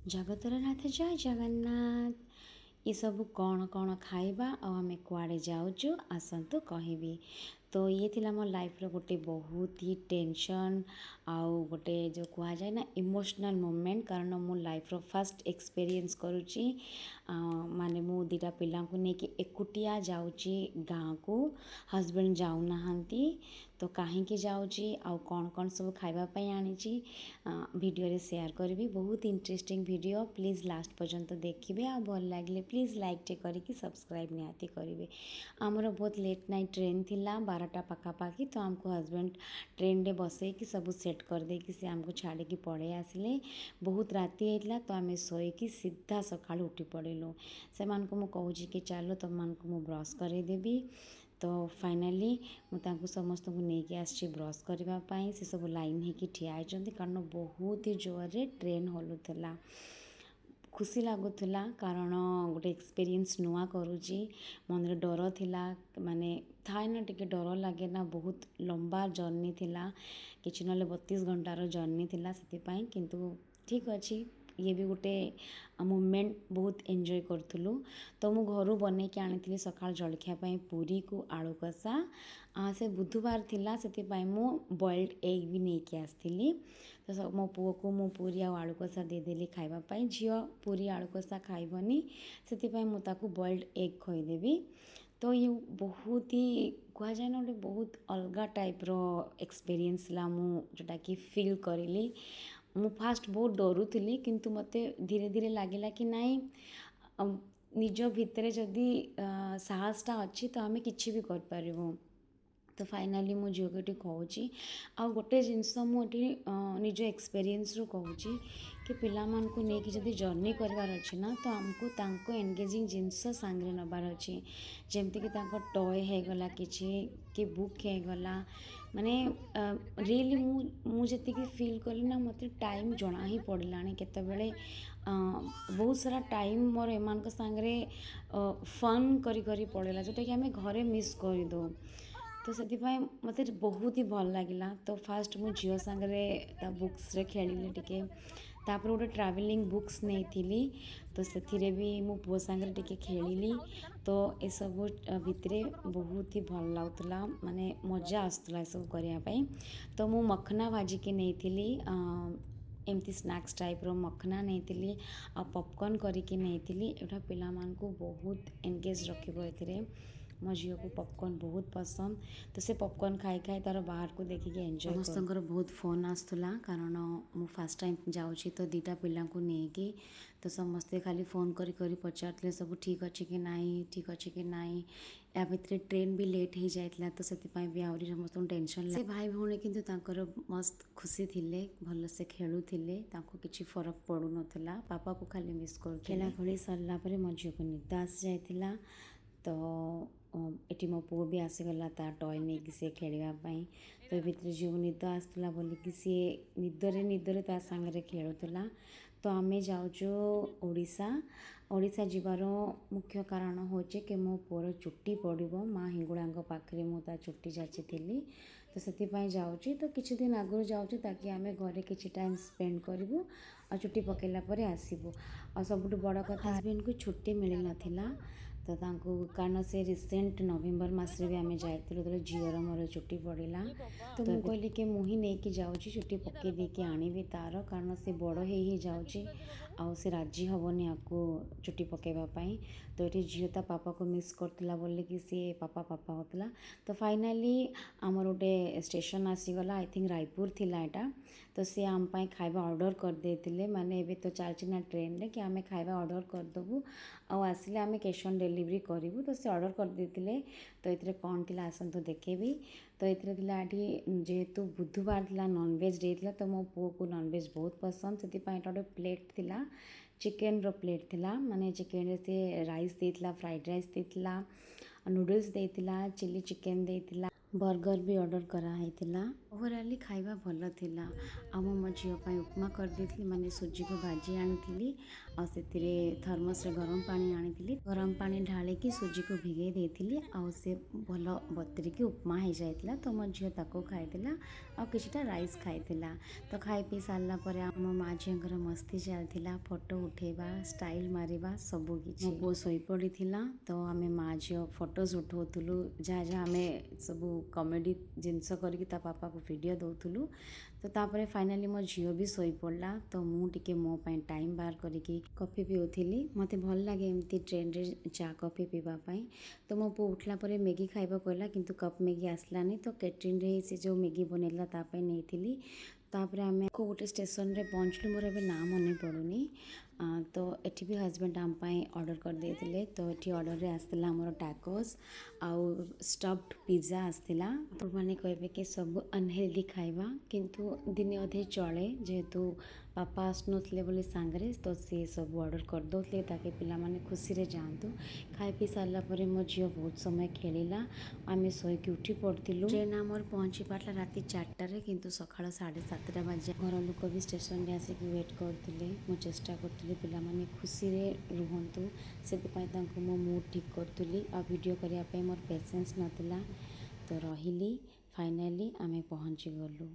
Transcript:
जगतर नाथ जय जगन्नाथ। ये सब कौन कौन खाइबा आ आमे कुआड़े जाऊचु आसतु कहबी। तो ये थिला मो लाइफ रो गोटे बहुत ही टेंशन आउ गोटे जो कहा जाए ना इमोशनल मोमेंट, कारण मो लाइफ रो फर्स्ट एक्सपीरियंस करुची। माने मु दीटा पिला को नेकी एकुटिया जाऊची गाँ को। हस्बैंड जाऊ नहांती तो कहीं जाऊची आउ कौन कौन सब खाइबा पई आनीची वीडियो रे शेयर करबी। बहुत इंटरेस्टिंग वीडियो, प्लीज लास्ट पर्यंत देखिए। आ भल लगे प्लीज लाइक टे करके सब्सक्राइब निहाती करेंगे। आमर बहुत लेट नाइट ट्रेन थिला 12टा पखापाखि, तो आमको हस्बैंड ट्रेन रे बसई कि सब सेट कर दे कि से आमको छाड़ी की पड़े आसिले। बहुत राति होता तो आम शोईकी सीधा सका उठी पड़ेलु। से मु कहूँ कि चलो तुम मानक मु ब्रश करदेवी। तो फाइनाली मुझे समस्त को लेकिन आसी ब्रश करने से सब लाइन होकर ठिया होती, कारण बहुत ही जोर रे ट्रेन हलुला। खुशी लगुला कारण गोटे एक्सपीरियंस नुआ करुची। मन रे डर थिला, माने थाए ना टिके डर लगे ना। बहुत लंबा जर्नी थिला, किछि नले 32 घंटार जर्नी थिला सेतिपाई। किंतु ठीक अच्छी, ये भी गोटे मोमेंट बहुत एंजॉय करूँ। तो मु घर बन के आनी सका जलखिया पूरी को आलू कषा। से बुधवार थिला से मु बॉइल्ड एग भी नहीं कि आसती। तो मो पुओ को मु पूरी आलू कषा देदेली खाइबापी। झील पूरी आलू कषा खाइबनी से मुझे बॉइल्ड एग खुईदेवी। तो ये बहुत ही कह जाए ना गोटे बहुत अलग टाइप रो एक्सपीरियंस ला मु जोटा कि फील करी। मु फास्ट बहुत डरुली, किंतु मते धीरे धीरे लगिला कि नाई निज भितर जदि साहसटा अच्छी तो आम कि भी कर। तो फाइनाली मो झील को कहूँ आ गोटे जिनस मुझे निज एक्सपीरियंस रू कहूँ कि पिला मानकु नेकी जदि जर्नी करार अच्छे ना, तो आमको तांको एंगेजिंग जिनस सांगरे नबार अच्छे। जमती कि टॉय होगला कि बुक होगला, माने रियली मुझे फील कली ना मत टाइम जना ही पड़ला केतबेले बहुत सारा टाइम मोर एमान सांगरे फन करी करी पड़ेला, जोटा कि आम घरे मिस कर दो। तो से मत बहुत ही भल लगे। तो फास्ट मु झील सांगरे बुक्स रे खेलिले टिके, तापर गोटे ट्रावेलिंग बुक्स नहीं थी, तो से भी मो पुओ सांगरे टिके खेलिली। तो ये सब भितरे बहुत ही भल लगुला, माने मजा आसुला सब करने। तो मु मखना भाजिकी नहीं थी, एमती स्नैक्स टाइप रो मखना नहीं थी आ पॉपकॉर्न करके नहीं थी। एटा पिला मानकु बहुत एंगेज रखिबो एथिरे। मो झील को पॉपकॉर्न बहुत पसंद, तो से पॉपकॉर्न खाई खाई तार बाहर को देखिए एंजॉय कर। समस्त बहुत फोन आसुला, कारण मु फास्ट टाइम जाऊँगी तो दीटा पिला को लेकिन। तो समस्ते खाली फोन करी करी पचारते सब ठीक अच्छे कि नाई, ठीक अच्छे कि नाई। या भितर ट्रेन भी लेट हो जाता, तो से भी आहरी समस्त टेंशन। से भाई भौणी किंतु तांकर मस्त खुशी थिले, भल से खेलुथिले, तांको किछि फरक पड़ू नथला। पापा को खाली मिस कर। खेला खेली सरला परे मो झील को निद आसी जाइथिला। तो एटी मो पुओ भी आसीगला ता टॉय नहीं कि से खेलवाई। तो ये भितर झील को निद आसला बोलिकी सी निदरे निदरे ता सांगरे खेलुला। तो आमे जाऊँ ओडिशा। ओडिशा जीवार मुख्य कारण होचे कि मो पुओर चुट्टी पड़ो माँ हिंगुड़ा पाखे मुझे चुट्टी जाची थी। तो से जाऊँगी, तो किछि दिन आगु जाऊँ ताकि आम घरे किछि टाइम स्पेंड करूँ और चुट्टी पकेला परे आसबू। और सबुठ बड़ कथा हस्बैंड को छुट्टी मिल नाथिला। तो तांको कारण से रिसेंट नवेम्बर मसरे भी आम जाइलु, तो झीवर मोर चुट्टी पड़ा। तो मुझे कहली कि मुझे नहीं जाऊँ चुट्टी पकई देकी आनी तार, कारण से बड़ ही जाऊँगी आउ से राजी हेनी आपको चुट्टी पकईवाई। तो ये झील ता पापा को मिस करता बोलिकी सी पापा पापा होता। तो फाइनाली आमर गोटे स्टेशन आसीगला, आई थिंक रायपुर थिला एटा। तो सी आम खाଇବା ऑर्डर कर देते, माने एबे तो चलची ना ट्रेन रे कि आम खाଇବା ऑर्डर करदेबू आसिले आम कैश ऑन डिलीवरी करूँ। तो सी ऑर्डर कर देते। तो ये कौन थी आसतु देखेबी। तो ये जेहेतु बुधवार थिला नॉनवेज डे थिला, तो मो पुओ को नॉनवेज बहुत पसंद, से गोटे प्लेट थिला चिकेन रो प्लेट थिला। माने चिकेन रे से राइस देथिला, फ्राइड राइस देथिला, नूडल्स देथिला, चिली चिकेन देथिला, ବର୍ଗର୍ ବି ଅର୍ଡ଼ର୍ କରାହେଇଥିଲା। ଓଭରାଲି ଖାଇବା ଭଲ ଥିଲା। ଆଉ ମୁଁ ମୋ ଝିଅ ପାଇଁ ଉପମା କରିଦେଇଥିଲି, ମାନେ ସୁଜିକୁ ଭାଜି ଆଣିଥିଲି ଆଉ ସେଥିରେ ଥର୍ମସରେ ଗରମ ପାଣି ଆଣିଥିଲି। ଗରମ ପାଣି ଢାଳିକି ସୁଜିକୁ ଭିଗେଇ ଦେଇଥିଲି ଆଉ ସେ ଭଲ ବତୁରିକି ଉପମା ହେଇଯାଇଥିଲା। ତ ମୋ ଝିଅ ତାକୁ ଖାଇଥିଲା ଆଉ କିଛିଟା ରାଇସ୍ ଖାଇଥିଲା। ତ ଖାଇ ପିଇ ସାରିଲା ପରେ ଆମ ମାଆ ଝିଅଙ୍କର ମସ୍ତି ଚାଲିଥିଲା, ଫଟୋ ଉଠେଇବା, ଷ୍ଟାଇଲ୍ ମାରିବା ସବୁ କିଛି। ମୋ ପୁଅ ଶୋଇପଡ଼ିଥିଲା ତ ଆମେ ମାଆ ଝିଅ ଫଟୋଜ୍ ଉଠଉଥିଲୁ, ଯାହା ଯାହା ଆମେ ସବୁ କମେଡ଼ି ଜିନିଷ କରିକି ତା ପାପାକୁ ଭିଡ଼ିଓ ଦେଉଥିଲୁ। ତ ତାପରେ ଫାଇନାଲି ମୋ ଝିଅ ବି ଶୋଇପଡ଼ିଲା। ତ ମୁଁ ଟିକେ ମୋ ପାଇଁ ଟାଇମ୍ ବାହାର କରିକି କଫି ପିଉଥିଲି। ମୋତେ ଭଲ ଲାଗେ ଏମିତି ଟ୍ରେନରେ ଚା କଫି ପିଇବା ପାଇଁ। ତ ମୋ ପୁଅ ଉଠିଲା ପରେ ମ୍ୟାଗି ଖାଇବାକୁ କହିଲା, କିନ୍ତୁ କପ୍ ମ୍ୟାଗି ଆସିଲାନି। ତ କ୍ୟାଟରିନରେ ହିଁ ସେ ଯେଉଁ ମ୍ୟାଗି ବନେଇଲା ତା ପାଇଁ ନେଇଥିଲି। ତାପରେ ଆମେ ଗୋଟେ ଷ୍ଟେସନରେ ପହଞ୍ଚିଲୁ, ମୋର ଏବେ ନାଁ ମନେ ପଡ଼ୁନି। ତ ଏଠି ବି ହଜବେଣ୍ଡ ଆମ ପାଇଁ ଅର୍ଡ଼ର୍ କରିଦେଇଥିଲେ। ତ ଏଠି ଅର୍ଡ଼ର୍ରେ ଆସିଥିଲା ଆମର ଟାକୋସ୍ ଆଉ ଷ୍ଟଫ୍ଡ ପିଜ୍ଜା ଆସିଥିଲା। ଆପଣମାନେ କହିବେ କି ସବୁ ଅନହେଲ୍ଦି ଖାଇବା, କିନ୍ତୁ ଦିନେ ଅଧେ ଚଳେ, ଯେହେତୁ ବାପା ଆସୁନଥିଲେ ବୋଲି ସାଙ୍ଗରେ, ତ ସେ ସବୁ ଅର୍ଡ଼ର୍ କରିଦେଉଥିଲେ ତାକେ ପିଲାମାନେ ଖୁସିରେ ଯାଆନ୍ତୁ। ଖାଇ ପିଇ ସାରିଲା ପରେ ମୋ ଝିଅ ବହୁତ ସମୟ ଖେଳିଲା। ଆମେ ଶୋଇକି ଉଠି ପଡ଼ିଥିଲୁ। ଟ୍ରେନ୍ ଆମର ପହଞ୍ଚି ପାରିଲା ରାତି 4ଟାରେ, କିନ୍ତୁ ସକାଳ 7:30 ବାଜେ। ଘର ଲୋକ ବି ଷ୍ଟେସନରେ ଆସିକି ୱେଟ୍ କରୁଥିଲେ। ମୁଁ ଚେଷ୍ଟା କରୁଥିଲି ପିଲାମାନେ ଖୁସିରେ ରୁହନ୍ତୁ, ସେଥିପାଇଁ ତାଙ୍କୁ ମୋ ମୁଡ୍ ଠିକ୍ କରୁଥିଲି। ଆଉ ଭିଡ଼ିଓ କରିବା ପାଇଁ ମୋର ପେସେନ୍ସ ନଥିଲା। ତ ରହିଲି। ଫାଇନାଲି ଆମେ ପହଞ୍ଚିଗଲୁ।